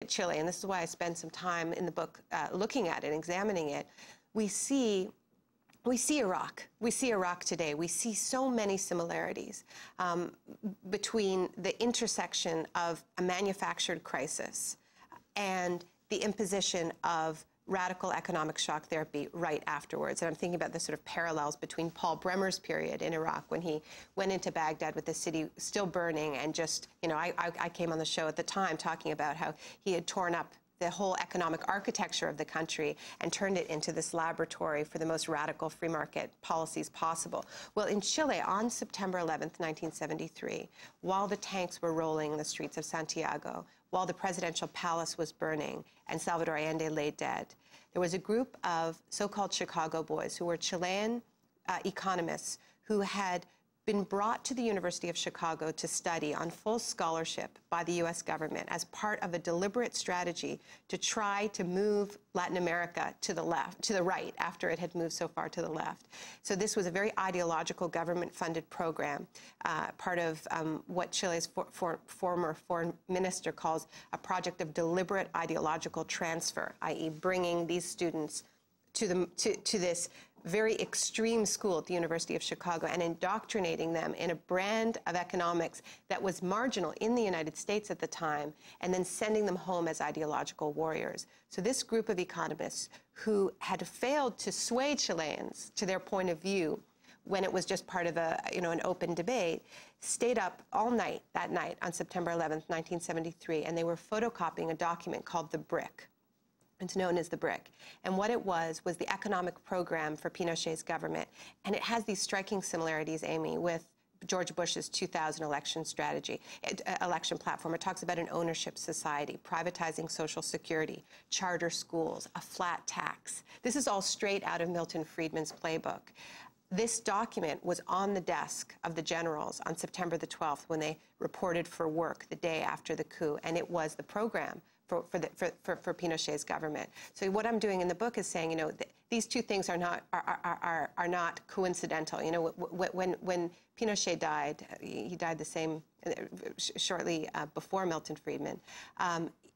at Chile, and this is why I spend some time in the book looking at it, examining it, we see Iraq. We see Iraq today. We see so many similarities between the intersection of a manufactured crisis and the imposition of radical economic shock therapy right afterwards. And I'm thinking about the sort of parallels between Paul Bremer's period in Iraq when he went into Baghdad with the city still burning and just, you know, I came on the show at the time talking about how he had torn up the whole economic architecture of the country and turned it into this laboratory for the most radical free market policies possible. Well, in Chile, on September 11th, 1973, while the tanks were rolling in the streets of Santiago, while the presidential palace was burning and Salvador Allende lay dead, there was a group of so-called Chicago boys who were Chilean economists who had been brought to the University of Chicago to study on full scholarship by the U.S. government as part of a deliberate strategy to try to move Latin America to the left, to the right, after it had moved so far to the left. So this was a very ideological government-funded program, part of what Chile's former foreign minister calls a project of deliberate ideological transfer, i.e. bringing these students to this very extreme school at the University of Chicago and indoctrinating them in a brand of economics that was marginal in the United States at the time, and then sending them home as ideological warriors. So this group of economists who had failed to sway Chileans to their point of view when it was just part of an open debate, stayed up all night that night on September 11th, 1973, and they were photocopying a document called the BRIC. It's known as the BRIC. And what it was the economic program for Pinochet's government. And it has these striking similarities, Amy, with George Bush's 2000 election platform. It talks about an ownership society, privatizing Social Security, charter schools, a flat tax. This is all straight out of Milton Friedman's playbook. This document was on the desk of the generals on September the 12th when they reported for work the day after the coup, and it was the program for Pinochet's government. So what I'm doing in the book is saying, you know, these two things are not coincidental. You know, when Pinochet died, he died the same shortly before Milton Friedman.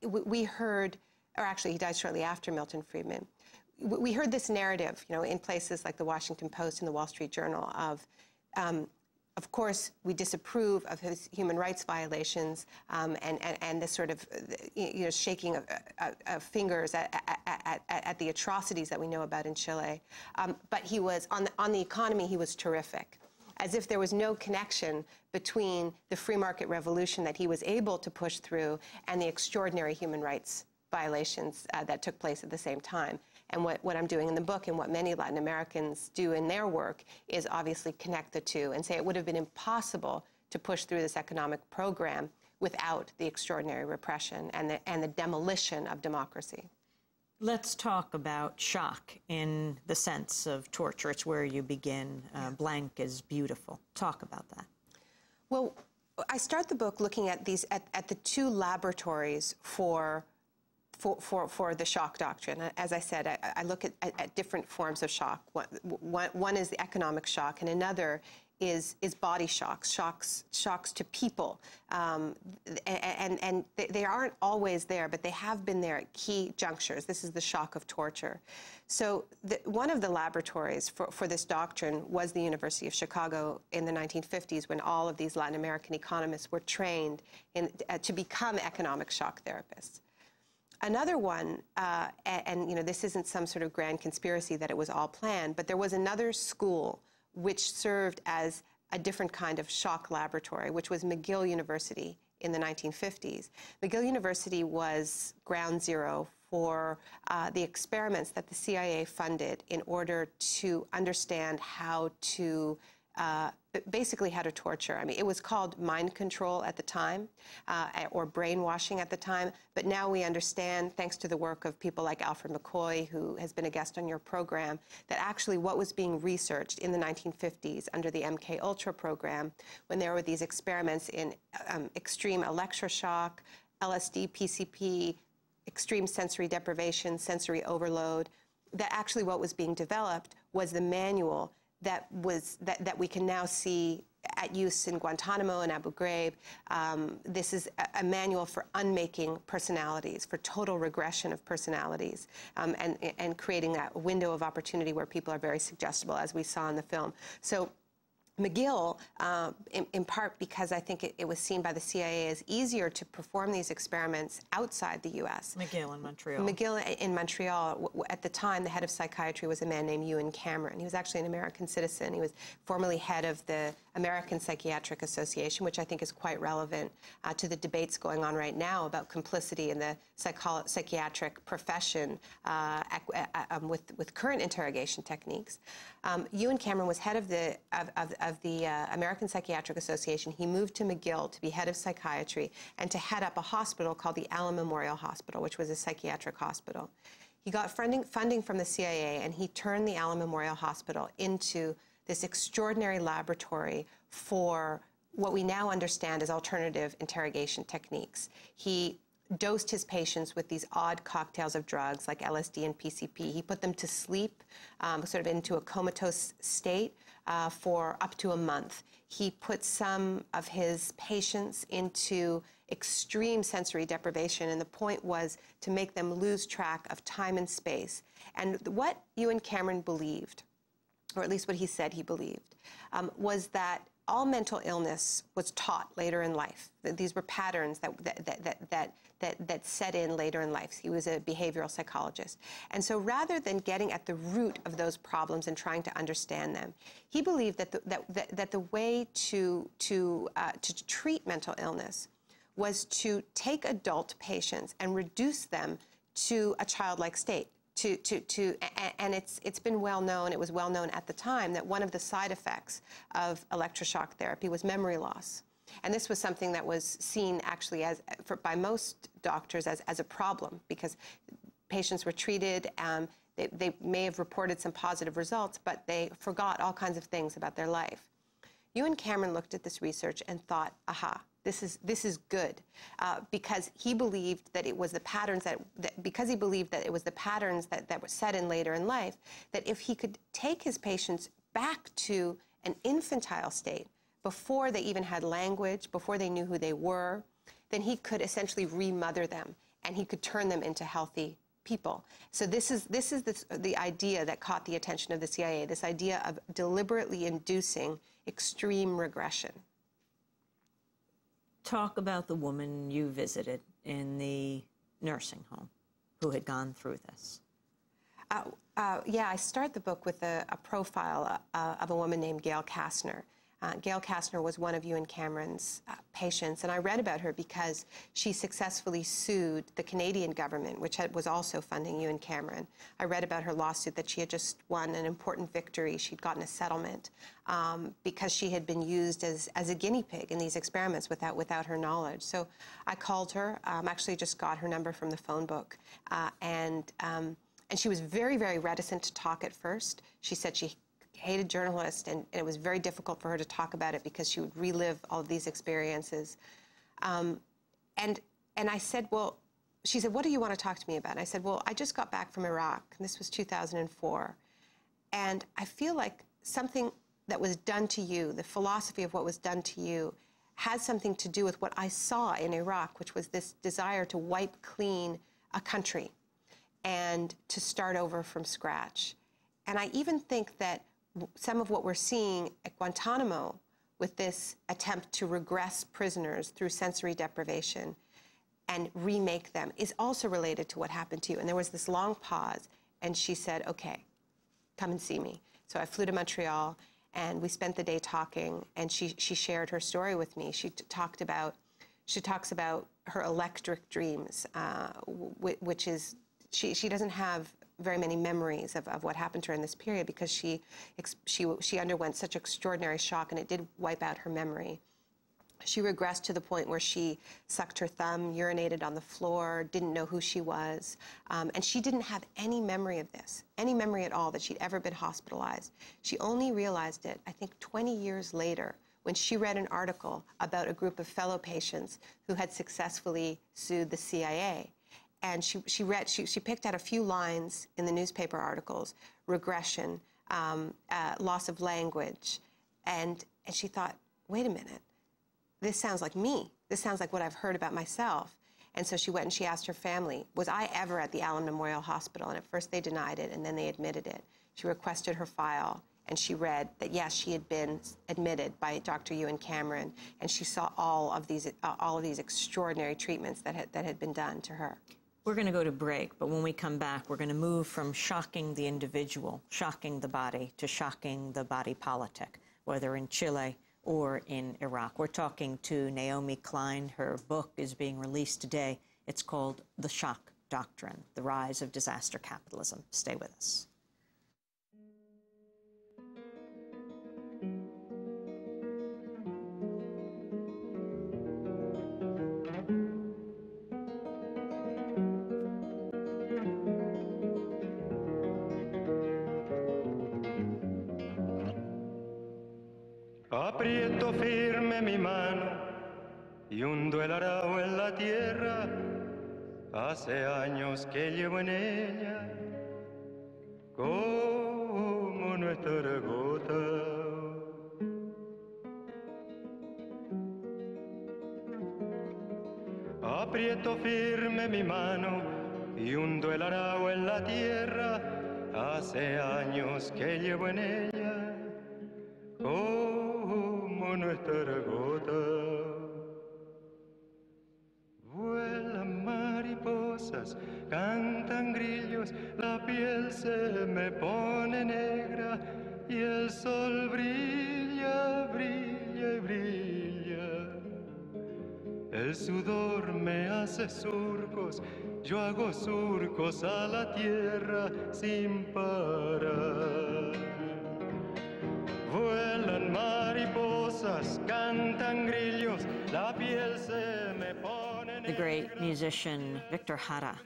We heard, or actually he died shortly after Milton Friedman. We heard this narrative, you know, in places like the Washington Post and the Wall Street Journal of course, we disapprove of his human rights violations and this sort of, you know, shaking of fingers at the atrocities that we know about in Chile. But he was, on the economy, he was terrific, as if there was no connection between the free market revolution that he was able to push through and the extraordinary human rights violations that took place at the same time. And what I'm doing in the book, and what many Latin Americans do in their work, is obviously connect the two and say it would have been impossible to push through this economic program without the extraordinary repression and the demolition of democracy. Let's talk about shock in the sense of torture. It's where you begin. Blank is beautiful. Talk about that. Well, I start the book looking at at the two laboratories for the shock doctrine. As I said, I look at different forms of shock. One is the economic shock, and another is body shocks, shocks to people. And they aren't always there, but they have been there at key junctures. This is the shock of torture. So one of the laboratories for this doctrine was the University of Chicago in the 1950s, when all of these Latin American economists were trained to become economic shock therapists. Another one, and you know, this isn't some sort of grand conspiracy that it was all planned, but there was another school which served as a different kind of shock laboratory, which was McGill University in the 1950s. McGill University was ground zero for the experiments that the CIA funded in order to understand how to basically how to torture. I mean, it was called mind control at the time, or brainwashing at the time, but now we understand, thanks to the work of people like Alfred McCoy, who has been a guest on your program, that actually what was being researched in the 1950s under the MK-Ultra program, when there were these experiments in extreme electroshock, LSD, PCP, extreme sensory deprivation, sensory overload, that actually what was being developed was the manual that we can now see at use in Guantanamo and Abu Ghraib. This is a manual for unmaking personalities, for total regression of personalities, and creating that window of opportunity where people are very suggestible, as we saw in the film. So McGill, in part because I think it was seen by the CIA as easier to perform these experiments outside the U.S. McGill in Montreal. McGill in Montreal, at the time, the head of psychiatry was a man named Ewan Cameron. He was actually an American citizen. He was formerly head of the American Psychiatric Association, which I think is quite relevant to the debates going on right now about complicity in the psychiatric profession with current interrogation techniques. Ewan Cameron was head of the American Psychiatric Association. He moved to McGill to be head of psychiatry and to head up a hospital called the Allen Memorial Hospital, which was a psychiatric hospital. He got funding from the CIA, and he turned the Allen Memorial Hospital into this extraordinary laboratory for what we now understand as alternative interrogation techniques. He dosed his patients with these odd cocktails of drugs like LSD and PCP. He put them to sleep, sort of into a comatose state for up to a month. He put some of his patients into extreme sensory deprivation, and the point was to make them lose track of time and space. And what Ewan Cameron believed, or at least what he said he believed, was that all mental illness was taught later in life. These were patterns that set in later in life. He was a behavioral psychologist. And so rather than getting at the root of those problems and trying to understand them, he believed that the way to treat mental illness was to take adult patients and reduce them to a childlike state. And it's been well known, it was well known at the time, that one of the side effects of electroshock therapy was memory loss. And this was something that was seen actually by most doctors as a problem, because patients were treated, they may have reported some positive results, but they forgot all kinds of things about their life. Ewan Cameron looked at this research and thought, aha, this is good, because he believed that it was the patterns that were set in later in life, that if he could take his patients back to an infantile state before they even had language, before they knew who they were, then he could essentially remother them, and he could turn them into healthy people. So this is the idea that caught the attention of the CIA, this idea of deliberately inducing extreme regression. Talk about the woman you visited in the nursing home who had gone through this. Yeah, I start the book with a profile of a woman named Gail Kastner. Gail Kastner was one of Ewan Cameron's patients, and I read about her because she successfully sued the Canadian government, which was also funding Ewan Cameron. I read about her lawsuit that she had just won an important victory. She'd gotten a settlement because she had been used as a guinea pig in these experiments without her knowledge. So I called her, actually just got her number from the phone book, and she was very, very reticent to talk at first. She said she hated journalists, and it was very difficult for her to talk about it because she would relive all of these experiences. And I said, well, she said, what do you want to talk to me about? And I said, well, I just got back from Iraq, and this was 2004, and I feel like something that was done to you, the philosophy of what was done to you, has something to do with what I saw in Iraq, which was this desire to wipe clean a country and to start over from scratch. And I even think that some of what we're seeing at Guantanamo with this attempt to regress prisoners through sensory deprivation and remake them is also related to what happened to you. And there was this long pause, and she said, okay, come and see me. So I flew to Montreal, and we spent the day talking, and she shared her story with me. She talks about her electric dreams, which is, she doesn't have very many memories of what happened to her in this period because she underwent such extraordinary shock, and it did wipe out her memory. She regressed to the point where she sucked her thumb, urinated on the floor, didn't know who she was, and she didn't have any memory of this, any memory at all that she'd ever been hospitalized. She only realized it, I think, 20 years later when she read an article about a group of fellow patients who had successfully sued the CIA. And she picked out a few lines in the newspaper articles: regression, loss of language, and she thought, wait a minute, this sounds like me. This sounds like what I've heard about myself. And so she went and she asked her family, was I ever at the Allen Memorial Hospital? And at first they denied it, and then they admitted it. She requested her file, and she read that, yes, she had been admitted by Dr. Ewan Cameron, and she saw all of these extraordinary treatments that had been done to her. We're going to go to break, but when we come back, we're going to move from shocking the individual, shocking the body, to shocking the body politic, whether in Chile or in Iraq. We're talking to Naomi Klein. Her book is being released today. It's called The Shock Doctrine, The Rise of Disaster Capitalism. Stay with us. Aprieto firme mi mano y hundo el arao en la tierra. Hace años que llevo en ella como nuestra gota. Aprieto firme mi mano y hundo el arao en la tierra. Hace años que llevo en ella como nuestra gota. Vuelan mariposas, cantan grillos, la piel se me pone negra y el sol brilla, brilla y brilla. El sudor me hace surcos, yo hago surcos a la tierra sin parar. Vuelan mariposas, cantan grillos, la piel se me pone negra. The great musician Victor Jara.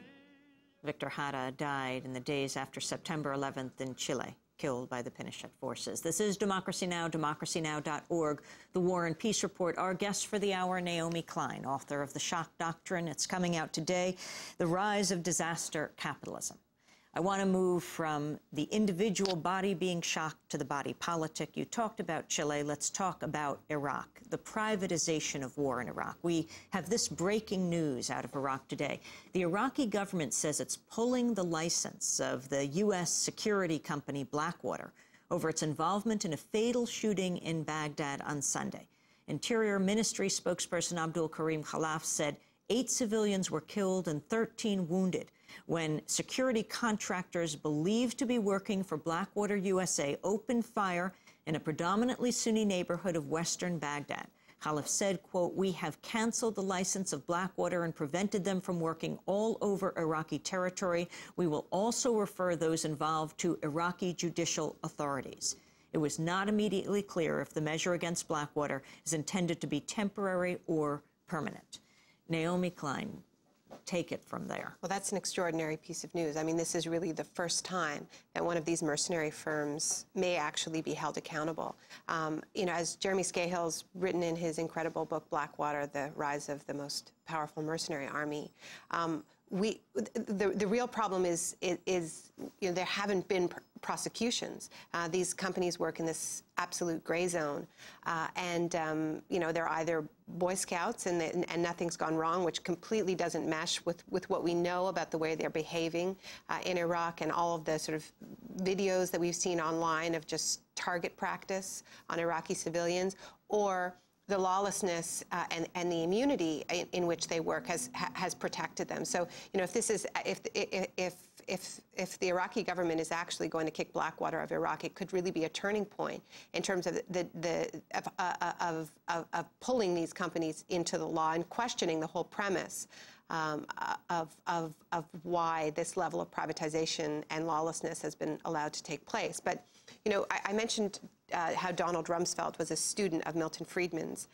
Victor Jara died in the days after September 11th in Chile, killed by the Pinochet forces. This is Democracy Now!, democracynow.org, the War and Peace Report. Our guest for the hour, Naomi Klein, author of The Shock Doctrine. It's coming out today, The Rise of Disaster Capitalism. I want to move from the individual body being shocked to the body politic. You talked about Chile. Let's talk about Iraq, the privatization of war in Iraq. We have this breaking news out of Iraq today. The Iraqi government says it's pulling the license of the U.S. security company Blackwater over its involvement in a fatal shooting in Baghdad on Sunday. Interior Ministry spokesperson Abdul Karim Khalaf said 8 civilians were killed and 13 wounded when security contractors believed to be working for Blackwater USA opened fire in a predominantly Sunni neighborhood of western Baghdad. Khalaf said, quote, "We have canceled the license of Blackwater and prevented them from working all over Iraqi territory. We will also refer those involved to Iraqi judicial authorities." It was not immediately clear if the measure against Blackwater is intended to be temporary or permanent. Naomi Klein, take it from there. Well, that's an extraordinary piece of news. I mean, this is really the first time that one of these mercenary firms may actually be held accountable. You know, as Jeremy Scahill's written in his incredible book, Blackwater, The Rise of the Most Powerful Mercenary Army, the real problem is you know, there haven't been prosecutions. These companies work in this absolute gray zone, and you know, they're either Boy Scouts and nothing's gone wrong, which completely doesn't mesh with what we know about the way they're behaving in Iraq and all of the sort of videos that we've seen online of just target practice on Iraqi civilians, or the lawlessness and the immunity in which they work has protected them. So, you know, if this is if the Iraqi government is actually going to kick Blackwater of Iraq, it could really be a turning point in terms of of pulling these companies into the law and questioning the whole premise of why this level of privatization and lawlessness has been allowed to take place. But, you know, I mentioned how Donald Rumsfeld was a student of Milton Friedman's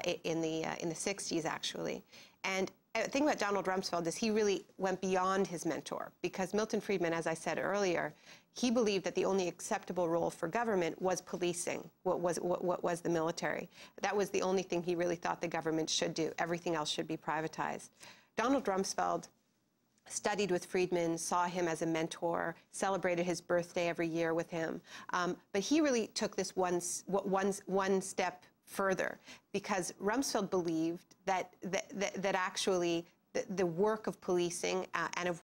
in the 60s, actually. And the thing about Donald Rumsfeld is he really went beyond his mentor, because Milton Friedman, as I said earlier, he believed that the only acceptable role for government was policing, what was the military. That was the only thing he really thought the government should do. Everything else should be privatized. Donald Rumsfeld studied with Friedman, saw him as a mentor, celebrated his birthday every year with him. But he really took this one step further, because Rumsfeld believed that actually the work of policing and of